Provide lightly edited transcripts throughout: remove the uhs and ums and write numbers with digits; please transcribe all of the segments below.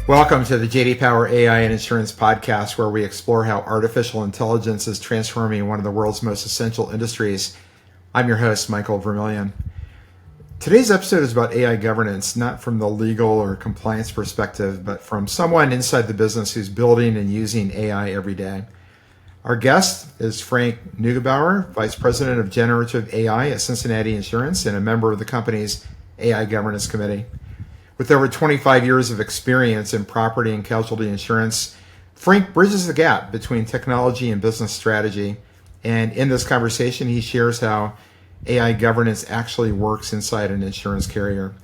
Welcome to the JD Power AI and Insurance podcast, where we explore how artificial intelligence is transforming one of the world's most essential industries. I'm your host, Michael Vermillion. Today's episode is about AI governance, not from the legal or compliance perspective, but from someone inside the business who's building and using AI every day. Our guest is Frank Neugebauer, Vice President of Generative AI at Cincinnati Insurance and a member of the company's AI Governance Committee. With over 25 years of experience in property and casualty insurance, Frank bridges the gap between technology and business strategy. And in this conversation, he shares how AI governance actually works inside an insurance carrier.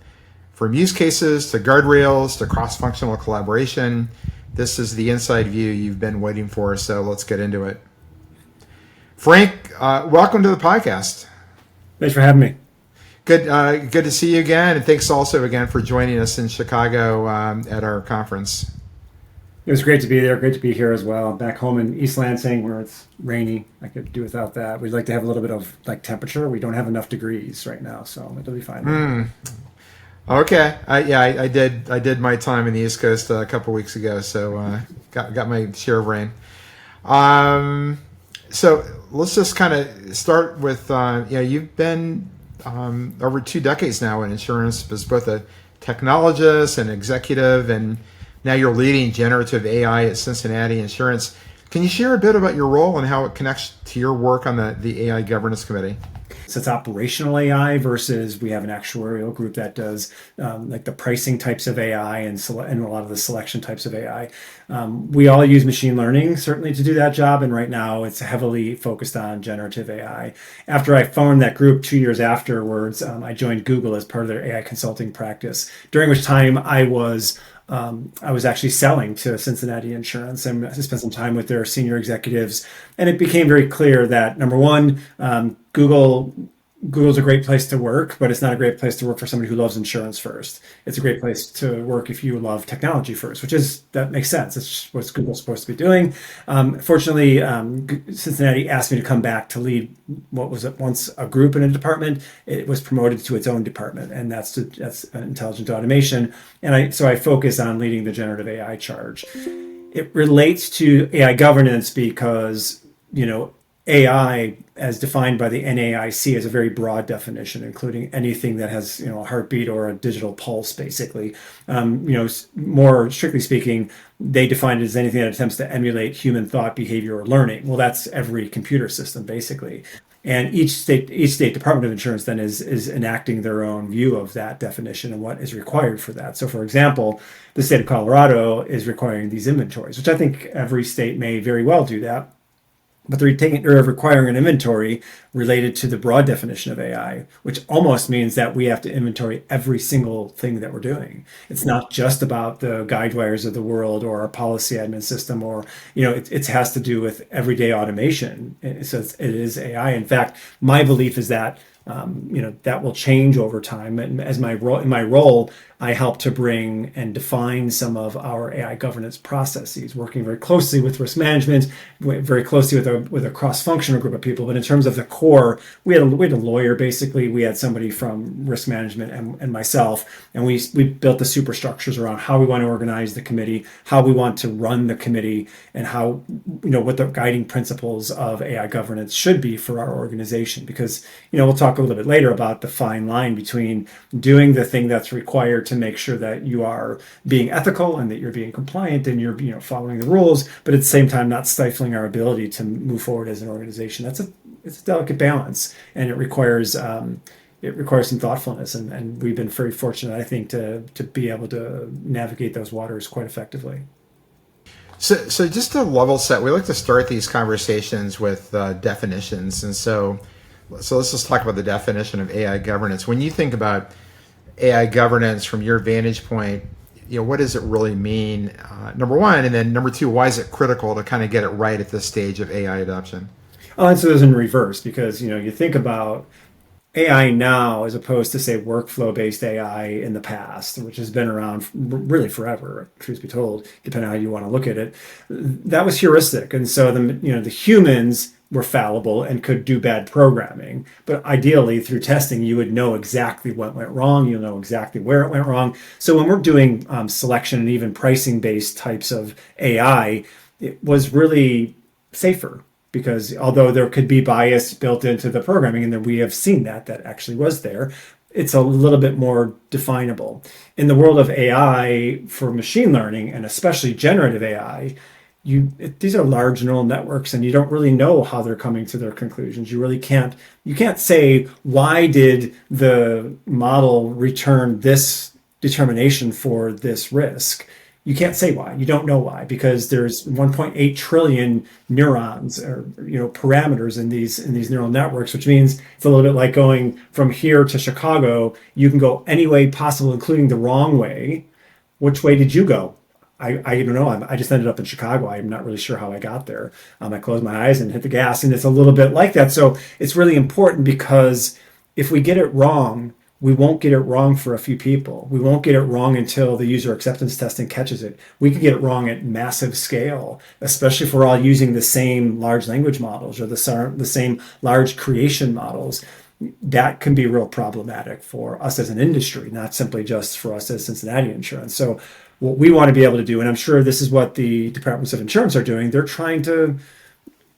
From use cases to guardrails to cross-functional collaboration, this is the inside view you've been waiting for, so let's get into it. Frank, welcome to the podcast. Thanks for having me. Good to see you again, and thanks also again for joining us in Chicago at our conference. It was great to be there. Great to be here as well. Back home in East Lansing, where it's rainy, I could do without that. We'd like to have a little bit of temperature. We don't have enough degrees right now, so it'll be fine. Okay, I did my time in the East Coast a couple weeks ago, so got my share of rain. So let's just kind of start with you've been over 2 decades now in insurance as both a technologist and executive, and now you're leading generative AI at Cincinnati Insurance. Can you share a bit about your role and how it connects to your work on the AI Governance Committee? So it's operational AI versus we have an actuarial group that does the pricing types of AI and a lot of the selection types of AI. We all use machine learning certainly to do that job, and right now it's heavily focused on generative AI. After I formed that group 2 years afterwards, I joined Google as part of their AI consulting practice, during which time I was actually selling to Cincinnati Insurance, and I spent some time with their senior executives, and it became very clear that number one, Google's a great place to work, but it's not a great place to work for somebody who loves insurance first. It's a great place to work if you love technology first, that makes sense. It's what Google's supposed to be doing. Fortunately, Cincinnati asked me to come back to lead what was once a group in a department. It was promoted to its own department, and that's intelligent automation. And so I focus on leading the generative AI charge. It relates to AI governance because, AI, as defined by the NAIC, is a very broad definition, including anything that has, a heartbeat or a digital pulse, basically. More strictly speaking, they define it as anything that attempts to emulate human thought, behavior, or learning. Well, that's every computer system, basically. And each state Department of Insurance then is enacting their own view of that definition and what is required for that. So, for example, the state of Colorado is requiring these inventories, which I think every state may very well do that. But they're requiring an inventory related to the broad definition of AI, which almost means that we have to inventory every single thing that we're doing. It's not just about the Guidewires of the world or our policy admin system, or it has to do with everyday automation. So it is AI. In fact, my belief is that that will change over time. And as in my role, I help to bring and define some of our AI governance processes, working very closely with risk management, very closely with a cross-functional group of people. But in terms of the core, we had a lawyer, basically. We had somebody from risk management and myself, and we built the superstructures around how we want to organize the committee, how we want to run the committee, and how, what the guiding principles of AI governance should be for our organization. Because, we'll talk a little bit later about the fine line between doing the thing that's required to make sure that you are being ethical and that you're being compliant and you're following the rules, but at the same time not stifling our ability to move forward as an organization. It's a delicate balance, and it requires some thoughtfulness, and we've been very fortunate, I think, to be able to navigate those waters quite effectively. So just to level set, we like to start these conversations with definitions, and so let's just talk about the definition of AI governance. When you think about AI governance from your vantage point, what does it really mean? Number one, and then number two, why is it critical to kind of get it right at this stage of AI adoption? I'll answer those in reverse, because you think about AI now as opposed to, say, workflow-based AI in the past, which has been around really forever, truth be told, depending on how you want to look at it. That was heuristic, and so the humans were fallible and could do bad programming. But ideally, through testing, you would know exactly what went wrong. You'll know exactly where it went wrong. So when we're doing selection and even pricing-based types of AI, it was really safer because although there could be bias built into the programming, and then we have seen that actually was there, it's a little bit more definable. In the world of AI for machine learning, and especially generative AI, these are large neural networks, and you don't really know how they're coming to their conclusions. You can't say, why did the model return this determination for this risk? You can't say why. You don't know why, because there's 1.8 trillion neurons or parameters in these neural networks, which means it's a little bit like going from here to Chicago. You can go any way possible, including the wrong way. Which way did you go? I don't know. I just ended up in Chicago. I'm not really sure how I got there. I closed my eyes and hit the gas, and it's a little bit like that. So it's really important, because if we get it wrong, we won't get it wrong for a few people. We won't get it wrong until the user acceptance testing catches it. We could get it wrong at massive scale, especially if we're all using the same large language models or the same large creation models. That can be real problematic for us as an industry, not simply just for us as Cincinnati Insurance. So what we want to be able to do, and I'm sure this is what the departments of insurance are doing, they're trying to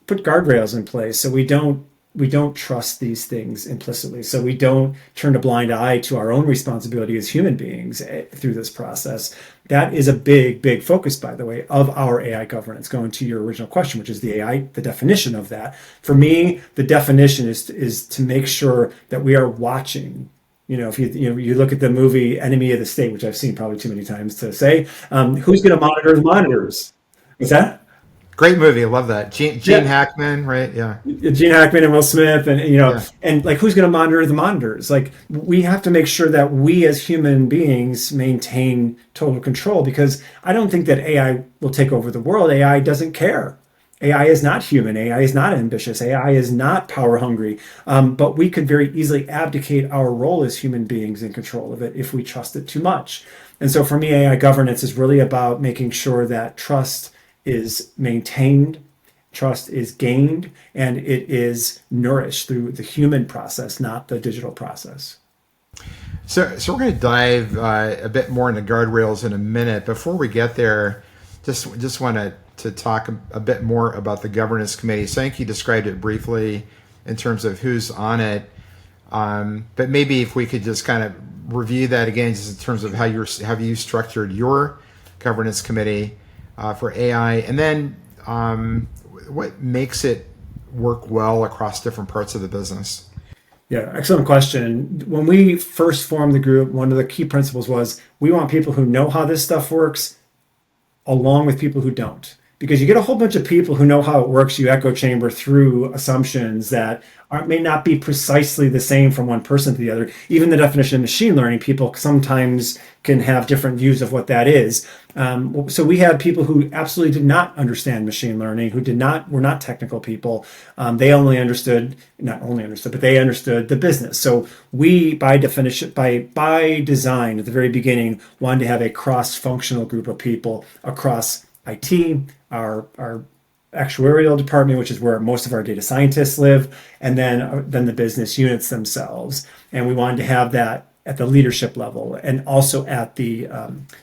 put guardrails in place so we don't trust these things implicitly. So we don't turn a blind eye to our own responsibility as human beings through this process. That is a big, big focus, by the way, of our AI governance. Going to your original question, which is the definition of that. For me, the definition is to make sure that we are watching. If you look at the movie Enemy of the State, which I've seen probably too many times to say, who's going to monitor the monitors? What's that? Great movie. I love that. Gene Hackman, right? Yeah. Gene Hackman and Will Smith, and Yeah. and like, who's going to monitor the monitors? Like, we have to make sure that we as human beings maintain total control, because I don't think that AI will take over the world. AI doesn't care. AI is not human. AI is not ambitious. AI is not power hungry. But we could very easily abdicate our role as human beings in control of it if we trust it too much. And so for me, AI governance is really about making sure that trust is maintained, trust is gained, and it is nourished through the human process, not the digital process. So we're going to dive a bit more into guardrails in a minute. Before we get there, just want to talk a bit more about the governance committee. So I think you described it briefly in terms of who's on it, but maybe if we could just kind of review that again, just in terms of how you structured your governance committee for AI, and then what makes it work well across different parts of the business. Yeah, excellent question. When we first formed the group, one of the key principles was we want people who know how this stuff works along with people who don't. Because you get a whole bunch of people who know how it works, you echo chamber through assumptions that may not be precisely the same from one person to the other. Even the definition of machine learning, people sometimes can have different views of what that is. So we had people who absolutely did not understand machine learning, were not technical people. They not only understood, but they understood the business. So we, by definition, by design at the very beginning, wanted to have a cross-functional group of people across IT, our actuarial department, which is where most of our data scientists live, and then the business units themselves. And we wanted to have that at the leadership level, and also at the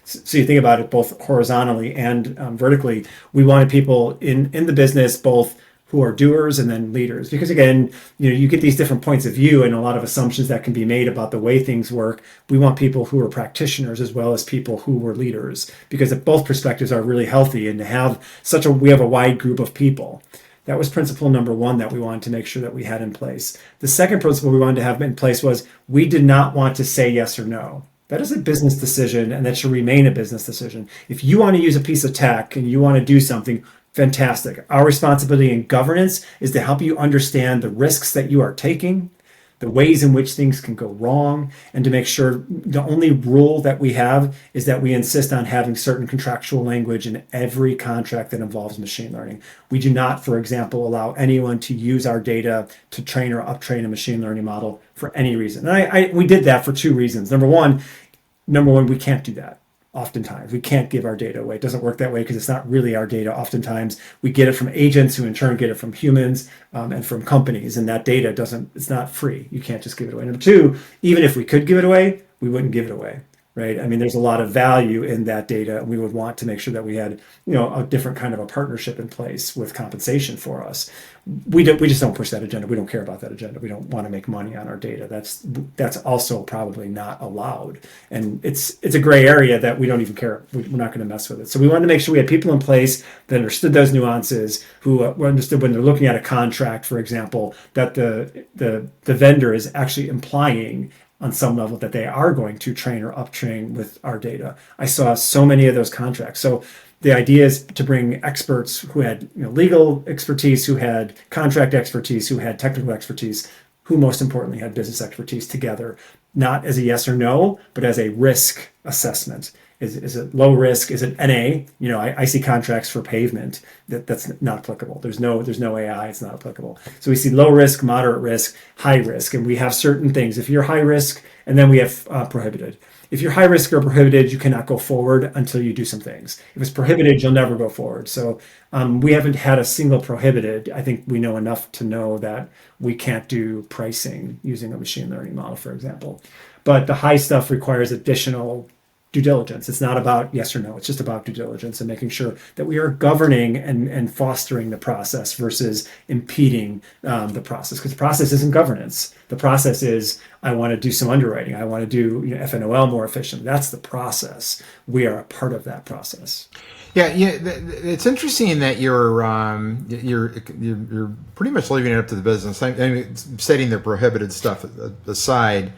so you think about it both horizontally and vertically. We wanted people in the business both who are doers and then leaders, because again, you get these different points of view and a lot of assumptions that can be made about the way things work. We want people who are practitioners as well as people who were leaders, because if both perspectives are really healthy, and to have we have a wide group of people. That was principle number one that we wanted to make sure that we had in place. The second principle we wanted to have in place was we did not want to say yes or no. That is a business decision, and that should remain a business decision. If you want to use a piece of tech and you want to do something, fantastic. Our responsibility in governance is to help you understand the risks that you are taking, the ways in which things can go wrong, and to make sure the only rule that we have is that we insist on having certain contractual language in every contract that involves machine learning. We do not, for example, allow anyone to use our data to train or uptrain a machine learning model for any reason. And we did that for two reasons. Number one, we can't do that. Oftentimes, we can't give our data away. It doesn't work that way because it's not really our data. Oftentimes, we get it from agents who in turn get it from humans and from companies. And that data it's not free. You can't just give it away. Number two, even if we could give it away, we wouldn't give it away. Right. I mean, there's a lot of value in that data, and we would want to make sure that we had, a different kind of a partnership in place with compensation for us. We just don't push that agenda. We don't care about that agenda. We don't want to make money on our data. That's also probably not allowed. And it's a gray area that we don't even care. We're not going to mess with it. So we wanted to make sure we had people in place that understood those nuances, who understood when they're looking at a contract, for example, that the vendor is actually implying on some level that they are going to train or uptrain with our data. I saw so many of those contracts. So the idea is to bring experts who had legal expertise, who had contract expertise, who had technical expertise, who most importantly had business expertise together, not as a yes or no, but as a risk assessment. Is it low risk? Is it NA? I see contracts for pavement that's not applicable. There's no AI. It's not applicable. So we see low risk, moderate risk, high risk, and we have certain things. If you're high risk, and then we have prohibited. If you're high risk or prohibited, you cannot go forward until you do some things. If it's prohibited, you'll never go forward. So we haven't had a single prohibited. I think we know enough to know that we can't do pricing using a machine learning model, for example. But the high stuff requires additional due diligence. It's not about yes or no. It's just about due diligence and making sure that we are governing and fostering the process versus impeding the process. Because the process isn't governance. The process is, I want to do some underwriting. I want to do FNOL more efficient. That's the process. We are a part of that process. Yeah. It's interesting that you're pretty much leaving it up to the business. I mean, setting the prohibited stuff aside.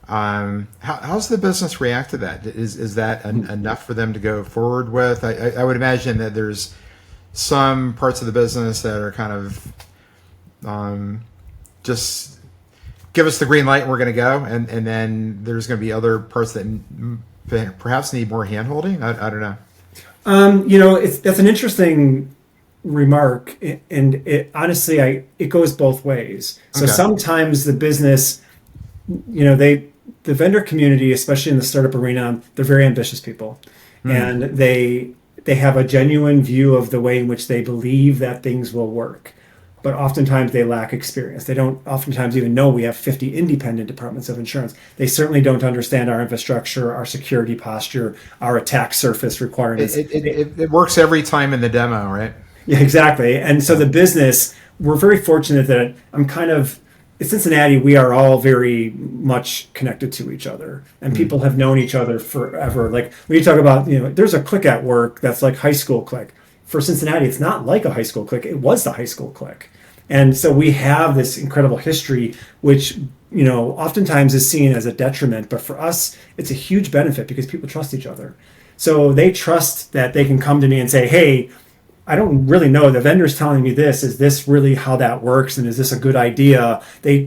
How's the business react to that? Is that enough for them to go forward with? I would imagine that there's some parts of the business that are kind of just give us the green light and we're going to go, and then there's going to be other parts that perhaps need more handholding. I don't know. That's an interesting remark, and honestly, it goes both ways. So sometimes the business, the vendor community, especially in the startup arena, they're very ambitious people, and they have a genuine view of the way in which they believe that things will work. But oftentimes they lack experience. They don't oftentimes even know we have 50 independent departments of insurance. They certainly don't understand our infrastructure, our security posture, our attack surface requirements. It works every time in the demo, right? Yeah, exactly. And so the business, we're very fortunate that in Cincinnati, we are all very much connected to each other, and people have known each other forever. Like when you talk about, there's a clique at work that's like high school clique. For Cincinnati, it's not like a high school clique. It was the high school clique. And so we have this incredible history, which, oftentimes is seen as a detriment. But for us, it's a huge benefit because people trust each other. So they trust that they can come to me and say, hey, I don't really know. The vendor's telling me this. Is this really how that works? And is this a good idea? They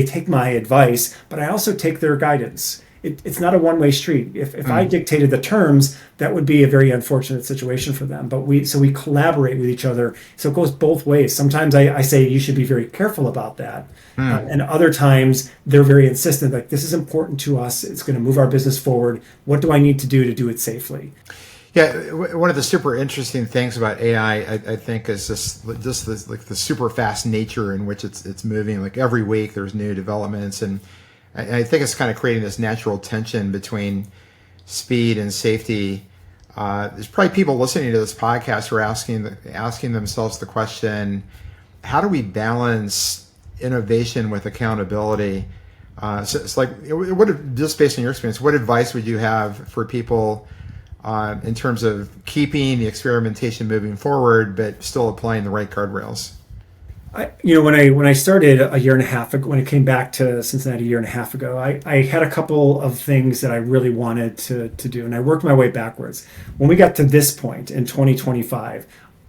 take my advice, but I also take their guidance. It's not a one-way street. If I dictated the terms, that would be a very unfortunate situation for them. But we collaborate with each other. So it goes both ways. Sometimes I say you should be very careful about that. And other times they're very insistent, like this is important to us. It's going to move our business forward. What do I need to do it safely? Yeah, one of the super interesting things about AI, I think, is just this, like the super fast nature in which it's moving. Like every week, there's new developments, and I think it's kind of creating this natural tension between speed and safety. There's probably people listening to this podcast who are asking themselves the question: how do we balance innovation with accountability? So it's like, just based on your experience, what advice would you have for people? In terms of keeping the experimentation moving forward, but still applying the right guardrails? When I started a year and a half ago, when I came back to Cincinnati a year and a half ago, I had a couple of things that I really wanted to do, and I worked my way backwards. When we got to this point in 2025,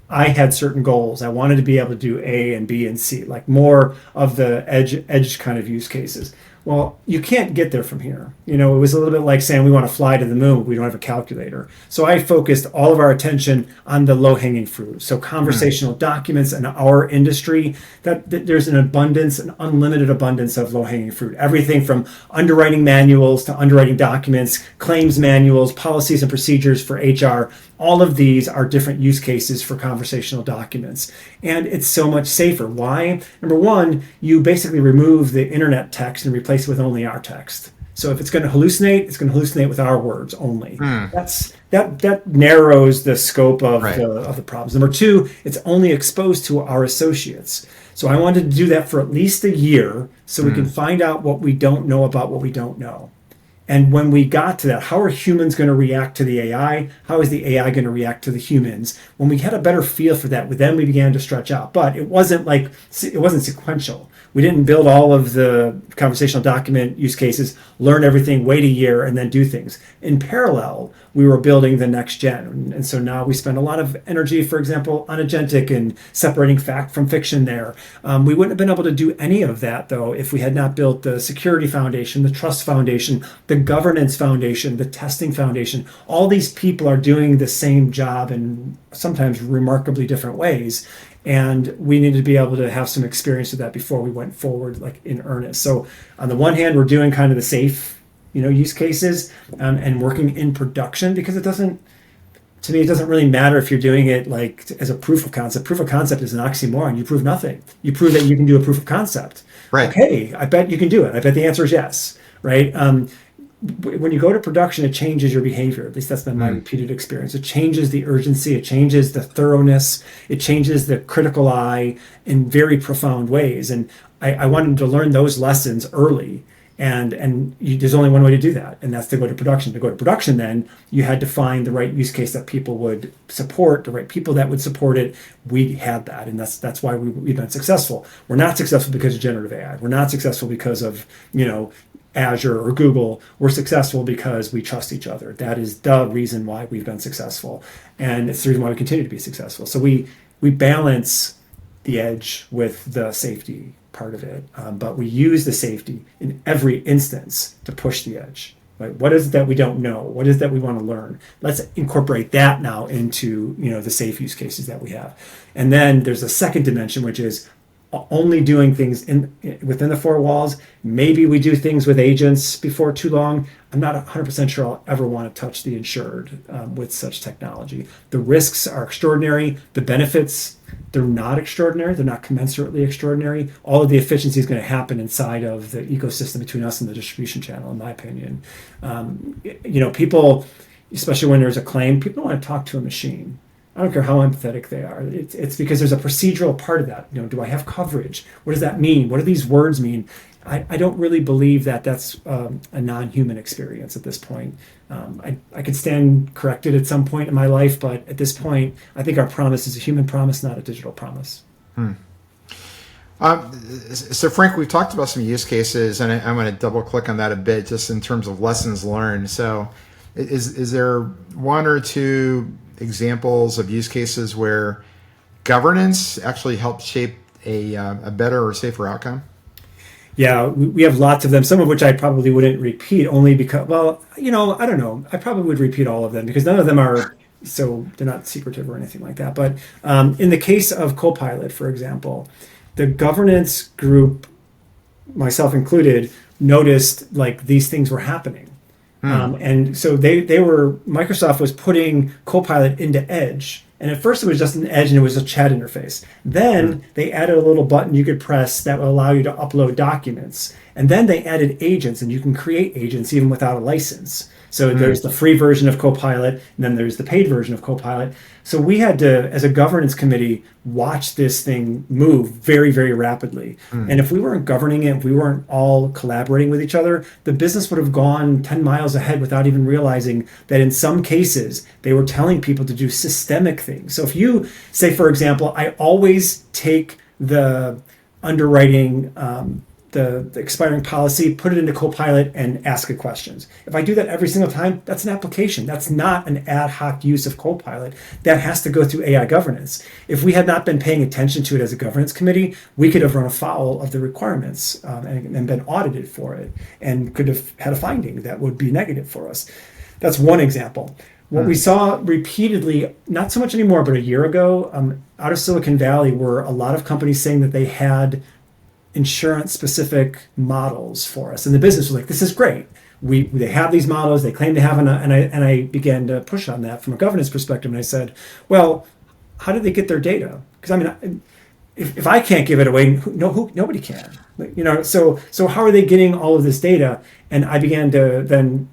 I had certain goals. I wanted to be able to do A and B and C, like more of the edge kind of use cases. Well, you can't get there from here. It was a little bit like saying we want to fly to the moon, but we don't have a calculator. So I focused all of our attention on the low-hanging fruit. So conversational documents in our industry, that there's an abundance, an unlimited abundance of low-hanging fruit. Everything from underwriting manuals to underwriting documents, claims manuals, policies and procedures for HR. All of these are different use cases for conversational documents. And it's so much safer. Why? Number one, you basically remove the internet text and replace it with only our text. So if it's going to hallucinate, it's going to hallucinate with our words only. That narrows the scope of the problems. Number two, it's only exposed to our associates. So I wanted to do that for at least a year so we can find out what we don't know about what we don't know. And when we got to that, how are humans going to react to the AI? How is the AI going to react to the humans? When we had a better feel for that, then we began to stretch out. But it wasn't sequential. We didn't build all of the conversational document use cases, learn everything, wait a year, and then do things. In parallel, we were building the next gen. And so now we spend a lot of energy, for example, on agentic and separating fact from fiction there. We wouldn't have been able to do any of that, though, if we had not built the security foundation, the trust foundation, the governance foundation, the testing foundation. All these people are doing the same job in sometimes remarkably different ways. And we needed to be able to have some experience with that before we went forward, like in earnest. So on the one hand, we're doing kind of the safe, use cases and working in production, because it doesn't really matter if you're doing it like as a proof of concept. Proof of concept is an oxymoron. You prove nothing. You prove that you can do a proof of concept. Right. Okay, I bet you can do it. I bet the answer is yes. Right. When you go to production, it changes your behavior. At least that's been my repeated experience. It changes the urgency. It changes the thoroughness. It changes the critical eye in very profound ways. And I wanted to learn those lessons early. There's only one way to do that, and that's to go to production. To go to production, then you had to find the right use case that people would support, the right people that would support it. We had that, and that's why we've been successful. We're not successful because of generative AI. We're not successful because of Azure or Google. We're successful because we trust each other. That is the reason why we've been successful, and it's the reason why we continue to be successful. So we balance the edge with the safety part of it, but we use the safety in every instance to push the edge. Right? What is it that we don't know? What is it that we want to learn? Let's incorporate that now into the safe use cases that we have. And then there's a second dimension, which is only doing things within the four walls. Maybe we do things with agents before too long. I'm not 100% sure I'll ever want to touch the insured with such technology. The risks are extraordinary. The benefits, they're not extraordinary. They're not commensurately extraordinary. All of the efficiency is going to happen inside of the ecosystem between us and the distribution channel, in my opinion. People, especially when there's a claim, people don't want to talk to a machine. I don't care how empathetic they are. It's because there's a procedural part of that. Do I have coverage? What does that mean? What do these words mean? I don't really believe that that's a non-human experience at this point. I could stand corrected at some point in my life, but at this point, I think our promise is a human promise, not a digital promise. So Frank, we've talked about some use cases, and I'm going to double click on that a bit just in terms of lessons learned. So is there one or two examples of use cases where governance actually helped shape a better or safer outcome? Yeah, we have lots of them, some of which I probably wouldn't repeat only because, I don't know. I probably would repeat all of them because none of them are, so they're not secretive or anything like that. But in the case of Copilot, for example, the governance group, myself included, noticed like these things were happening. And so Microsoft was putting Copilot into Edge. And at first it was just an Edge and it was a chat interface. Then they added a little button you could press that would allow you to upload documents. And then they added agents, and you can create agents even without a license. So there's the free version of Copilot, and then there's the paid version of Copilot. So we had to, as a governance committee, watch this thing move very, very rapidly. And if we weren't governing it, if we weren't all collaborating with each other, the business would have gone 10 miles ahead without even realizing that in some cases, they were telling people to do systemic things. So if you say, for example, I always take the underwriting the expiring policy, put it into Copilot, and ask it questions. If I do that every single time, that's an application. That's not an ad hoc use of Copilot. That has to go through AI governance. If we had not been paying attention to it as a governance committee, we could have run afoul of the requirements and been audited for it, and could have had a finding that would be negative for us. That's one example. What we saw repeatedly, not so much anymore, but a year ago, out of Silicon Valley, were a lot of companies saying that they had insurance specific models for us, and the business was like, this is great, they have these models, they claim to have, and I began to push on that from a governance perspective, and I said, well, how did they get their data? Because I mean, if I can't give it away, nobody can, so how are they getting all of this data? And I began to then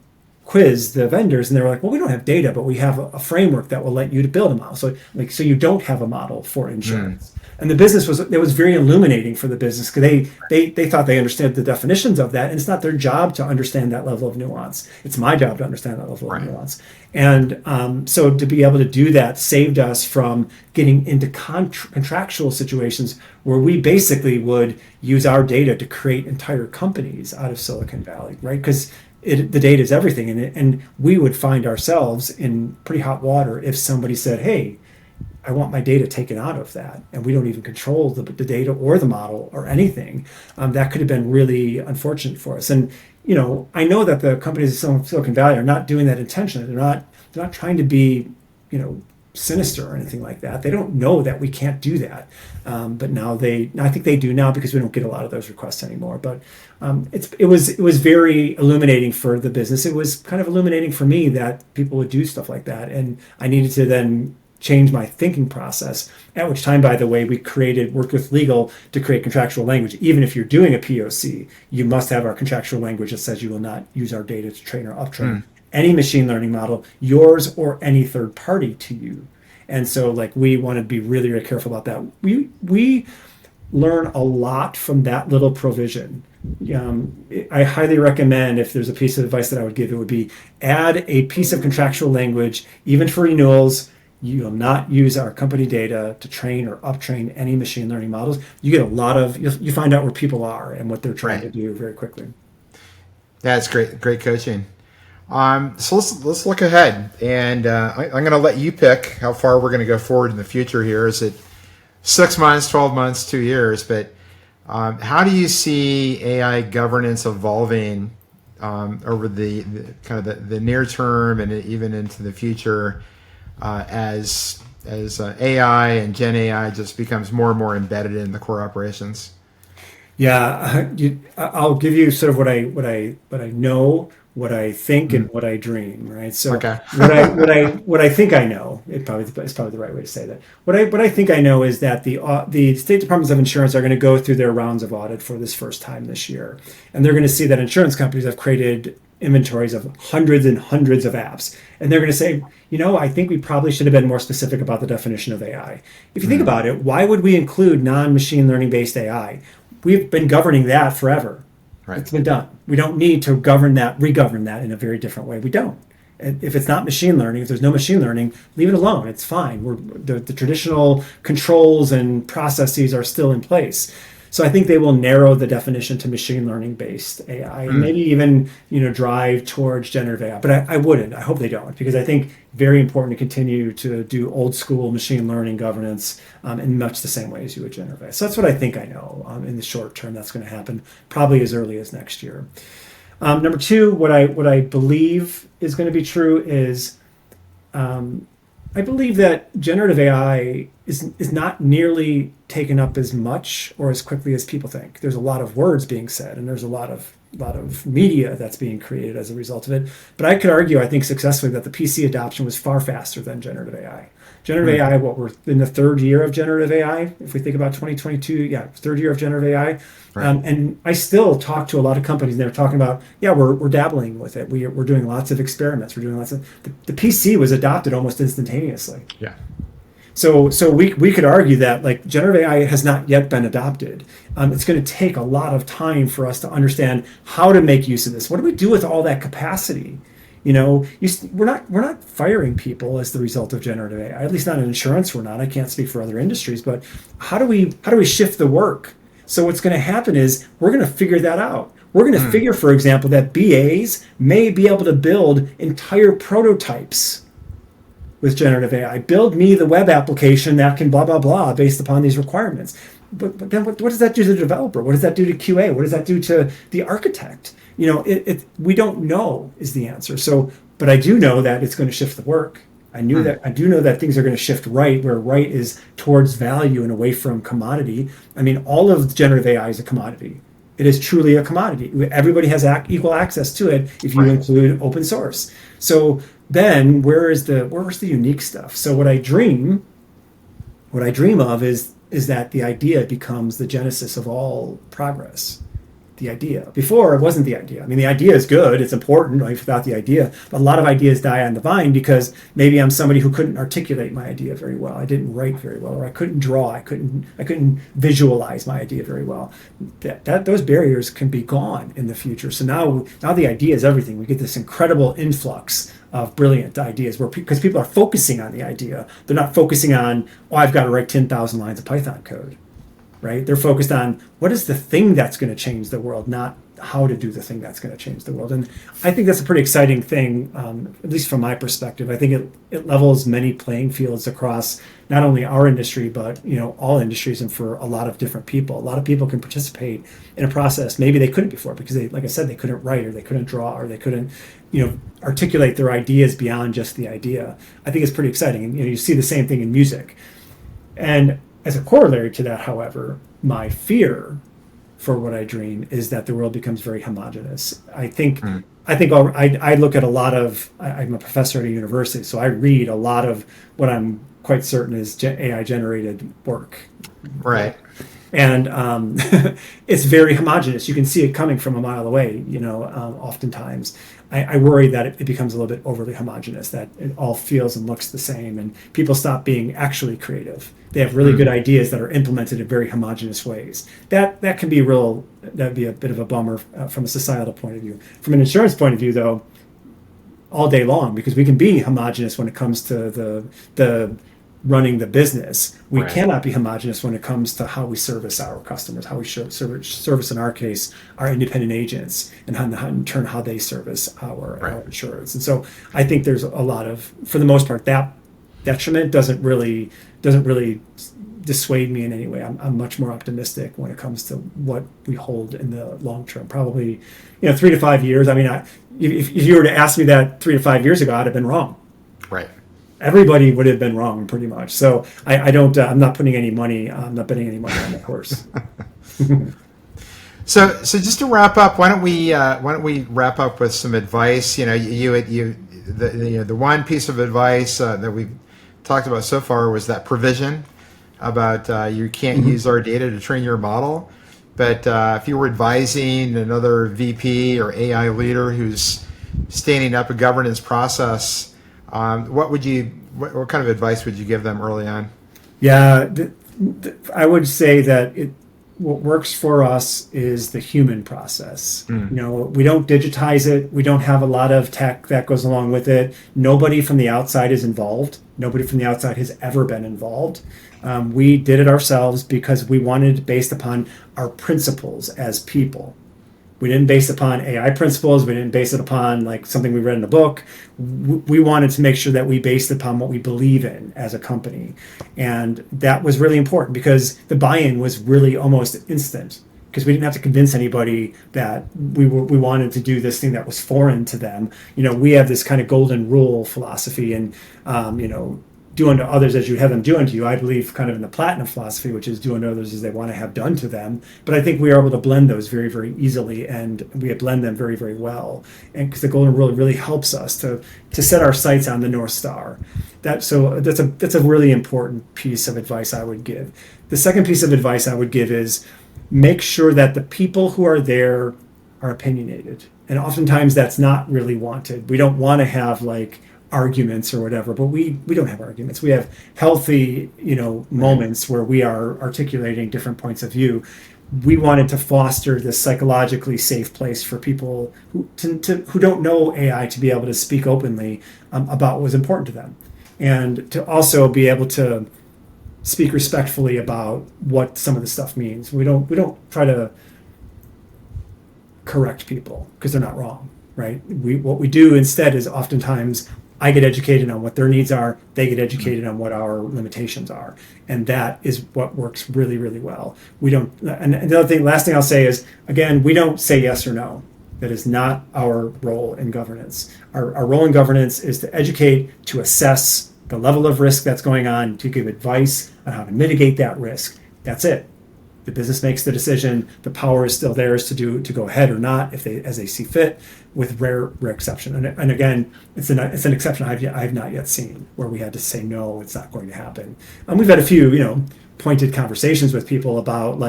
quiz the vendors, and they were like, well, we don't have data, but we have a framework that will let you to build a model. So you don't have a model for insurance. And the business was very illuminating for the business, because they thought they understood the definitions of that, and it's not their job to understand that level of nuance. It's my job to understand that level of nuance. And so to be able to do that saved us from getting into contractual situations where we basically would use our data to create entire companies out of Silicon Valley, right? Because the data is everything, and we would find ourselves in pretty hot water if somebody said, hey, I want my data taken out of that, and we don't even control the data or the model or anything. That could have been really unfortunate for us. And I know that the companies in Silicon Valley are not doing that intentionally. They're not trying to be sinister or anything like that. They don't know that we can't do that, but now I think they do now, because we don't get a lot of those requests anymore. But it was very illuminating for the business. It was kind of illuminating for me that people would do stuff like that, and I needed to then change my thinking process, at which time, by the way, we worked with legal to create contractual language. Even if you're doing a POC, you must have our contractual language that says you will not use our data to train or uptrain any machine learning model, yours or any third party to you. And so we want to be really, really careful about that. We learn a lot from that little provision. I highly recommend, if there's a piece of advice that I would give, it would be add a piece of contractual language, even for renewals. You will not use our company data to train or uptrain any machine learning models. You get you find out where people are and what they're trying to do very quickly. That's great coaching. So let's look ahead, and I'm going to let you pick how far we're going to go forward in the future here. Is it 6 months, 12 months, 2 years? But how do you see AI governance evolving over the kind of the near term and even into the future, as AI and Gen AI just becomes more and more embedded in the core operations? Yeah, I'll give you sort of what I know, what I think, and what I dream. Right. So okay. what I think I know, it's probably the right way to say that. What I think I know is that the state departments of insurance are going to go through their rounds of audit for this first time this year, and they're going to see that insurance companies have created inventories of hundreds and hundreds of apps, and they're going to say, I think we probably should have been more specific about the definition of AI. If you think about it, why would we include non-machine learning based AI? We've been governing that forever. Right. It's been done. We don't need to re-govern that in a very different way. We don't. And if it's not machine learning, if there's no machine learning, leave it alone. It's fine. The traditional controls and processes are still in place. So I think they will narrow the definition to machine learning based AI, and maybe even drive towards generative AI. But I wouldn't. I hope they don't, because I think very important to continue to do old school machine learning governance in much the same way as you would generative AI. So that's what I think I know in the short term. That's going to happen probably as early as next year. Number two, what I believe is going to be true is I believe that generative AI is not nearly taken up as much or as quickly as people think. There's a lot of words being said, and there's a lot of media that's being created as a result of it. But I could argue, I think successfully, that the PC adoption was far faster than generative AI. Generative AI, we're in the third year of generative AI. If we think about 2022, third year of generative AI. Right. And I still talk to a lot of companies, and they're talking about, we're dabbling with it. We're doing lots of experiments. We're doing lots of, the PC was adopted almost instantaneously. Yeah. So we could argue that generative AI has not yet been adopted. It's going to take a lot of time for us to understand how to make use of this. What do we do with all that capacity? We're not firing people as the result of generative AI. At least not in insurance, we're not. I can't speak for other industries, but how do we shift the work? So what's going to happen is we're going to figure that out. We're going to figure, for example, that BAs may be able to build entire prototypes with generative AI. Build me the web application that can blah, blah, blah based upon these requirements. But then what does that do to the developer? What does that do to QA? What does that do to the architect? We don't know is the answer. So, but I do know that it's going to shift the work. I do know that things are going to shift right, where right is towards value and away from commodity. I mean, all of generative AI is a commodity. It is truly a commodity. Everybody has equal access to it if you include open source. So then where's the unique stuff? So what I dream of is that the idea becomes the genesis of all progress. The idea. Before, it wasn't the idea. I mean, the idea is good. It's important, right, without the idea. But a lot of ideas die on the vine because maybe I'm somebody who couldn't articulate my idea very well. I didn't write very well, or I couldn't draw. I couldn't visualize my idea very well. Those barriers can be gone in the future. So now the idea is everything. We get this incredible influx of brilliant ideas because people are focusing on the idea. They're not focusing on, I've got to write 10,000 lines of Python code. Right? They're focused on what is the thing that's going to change the world, not how to do the thing that's going to change the world. And I think that's a pretty exciting thing, at least from my perspective. I think it levels many playing fields across not only our industry, but all industries, and for a lot of different people. A lot of people can participate in a process maybe they couldn't before because they, like I said, they couldn't write or they couldn't draw or they couldn't articulate their ideas beyond just the idea. I think it's pretty exciting. And you see the same thing in music. And as a corollary to that, however, my fear for what I dream is that the world becomes very homogenous. I look at a lot of, I'm a professor at a university, so I read a lot of what I'm quite certain is AI generated work. Right. And it's very homogenous. You can see it coming from a mile away, oftentimes. I worry that it becomes a little bit overly homogenous, that it all feels and looks the same, and people stop being actually creative. They have really good ideas that are implemented in very homogenous ways. That can be that'd be a bit of a bummer from a societal point of view. From an insurance point of view, though, all day long, because we can be homogenous when it comes to the running the business. We cannot be homogenous when it comes to how we service our customers, how we service, in our case, our independent agents, and in turn how they service our insurance. And so I think there's a lot of, for the most part, that detriment doesn't really dissuade me in any way. I'm much more optimistic when it comes to what we hold in the long term. Probably, 3 to 5 years. I mean, if you were to ask me that 3 to 5 years ago, I'd have been wrong. Right. Everybody would have been wrong, pretty much. So I'm not putting any money. I'm not betting any money on that horse. So just to wrap up, why don't we wrap up with some advice? The one piece of advice that we've talked about so far was that provision about you can't use our data to train your model. But if you were advising another VP or AI leader who's standing up a governance process, what kind of advice would you give them early on? Yeah, I would say that what works for us is the human process. We don't digitize it. We don't have a lot of tech that goes along with it. Nobody from the outside is involved. Nobody from the outside has ever been involved. We did it ourselves because we wanted it based upon our principles as people. We didn't base it upon AI principles. We didn't base it upon like something we read in a book. We wanted to make sure that we based it upon what we believe in as a company. And that was really important because the buy-in was really almost instant, because we didn't have to convince anybody that we wanted to do this thing that was foreign to them. We have this kind of golden rule philosophy, and do unto others as you have them do unto you. I believe kind of in the platinum philosophy, which is do unto others as they want to have done to them. But I think we are able to blend those very, very easily, and we blend them very, very well. And because the golden rule really helps us to set our sights on the North Star. That's a really important piece of advice I would give. The second piece of advice I would give is make sure that the people who are there are opinionated. And oftentimes that's not really wanted. We don't want to have like arguments or whatever, but we don't have arguments. We have healthy, moments where we are articulating different points of view. We wanted to foster this psychologically safe place for people who don't know AI to be able to speak openly about what was important to them, and to also be able to speak respectfully about what some of the stuff means. We don't try to correct people because they're not wrong, right? What we do instead is oftentimes I get educated on what their needs are, they get educated on what our limitations are, and that is what works really, really well. We don't. And the other thing, last thing I'll say is, again, we don't say yes or no. That is not our role in governance. Our role in governance is to educate, to assess the level of risk that's going on, to give advice on how to mitigate that risk. That's it. The business makes the decision. The power is still theirs to go ahead or not as they see fit, with rare exception. And again, it's an exception I've not yet seen where we had to say no, it's not going to happen. And we've had a few pointed conversations with people about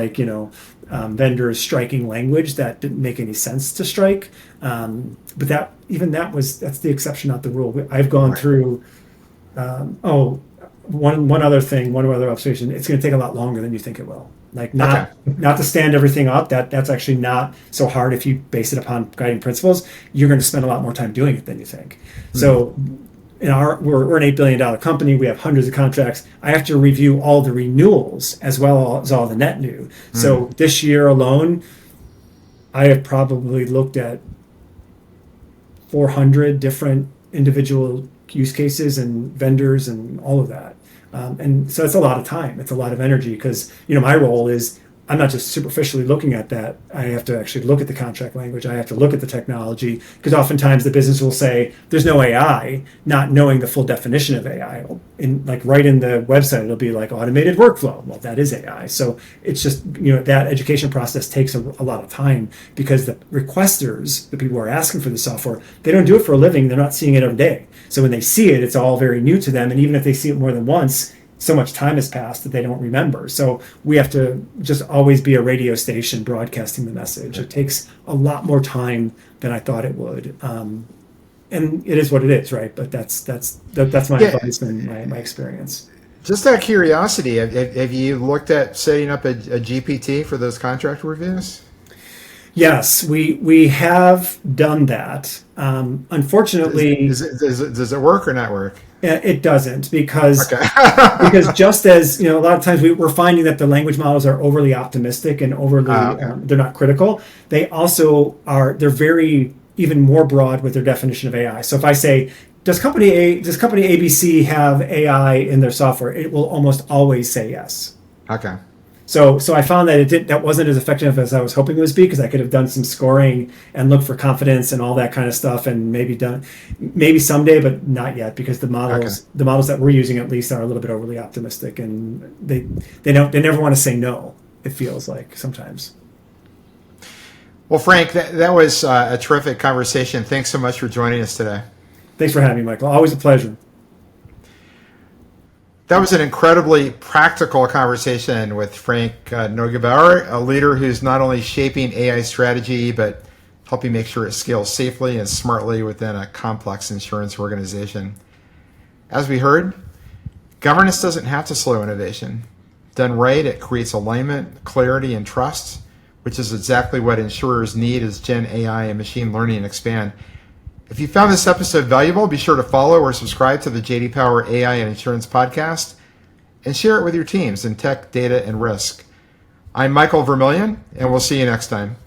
vendors striking language that didn't make any sense to strike. But that's the exception, not the rule. I've gone through. One other observation. It's going to take a lot longer than you think it will. Not to stand everything up. That's actually not so hard if you base it upon guiding principles. You're going to spend a lot more time doing it than you think. Mm-hmm. So, we're an $8 billion company. We have hundreds of contracts. I have to review all the renewals as well as all the net new. Mm-hmm. So this year alone, I have probably looked at 400 different individual use cases and vendors and all of that. And so it's a lot of time. It's a lot of energy because, my role is I'm not just superficially looking at that. I have to actually look at the contract language. I have to look at the technology because oftentimes the business will say there's no AI, not knowing the full definition of AI. Right in the website, it'll be like automated workflow. Well, that is AI. So it's just, that education process takes a lot of time because the requesters, the people who are asking for the software, they don't do it for a living. They're not seeing it every day. So when they see it, it's all very new to them. And even if they see it more than once, so much time has passed that they don't remember. So we have to just always be a radio station broadcasting the message. It takes a lot more time than I thought it would. And it is what it is, right? But that's my advice and my experience. Just out of curiosity, have you looked at setting up a GPT for those contract reviews? Yes, we have done that. Unfortunately, does it work or not work? It doesn't because just as a lot of times we're finding that the language models are overly optimistic and overly they're not critical. They also they're very even more broad with their definition of AI. So if I say, does company ABC have AI in their software? It will almost always say yes. Okay. So I found that wasn't as effective as I was hoping it would be because I could have done some scoring and looked for confidence and all that kind of stuff and maybe someday, but not yet because the models that we're using at least are a little bit overly optimistic and they never want to say no. It feels like sometimes. Well, Frank, that was a terrific conversation. Thanks so much for joining us today. Thanks for having me, Michael. Always a pleasure. That was an incredibly practical conversation with Frank Neugebauer, a leader who's not only shaping AI strategy, but helping make sure it scales safely and smartly within a complex insurance organization. As we heard, governance doesn't have to slow innovation. Done right, it creates alignment, clarity, and trust, which is exactly what insurers need as Gen AI and machine learning expand. If you found this episode valuable, be sure to follow or subscribe to the JD Power AI and Insurance podcast and share it with your teams in tech, data, and risk. I'm Michael Vermillion, and we'll see you next time.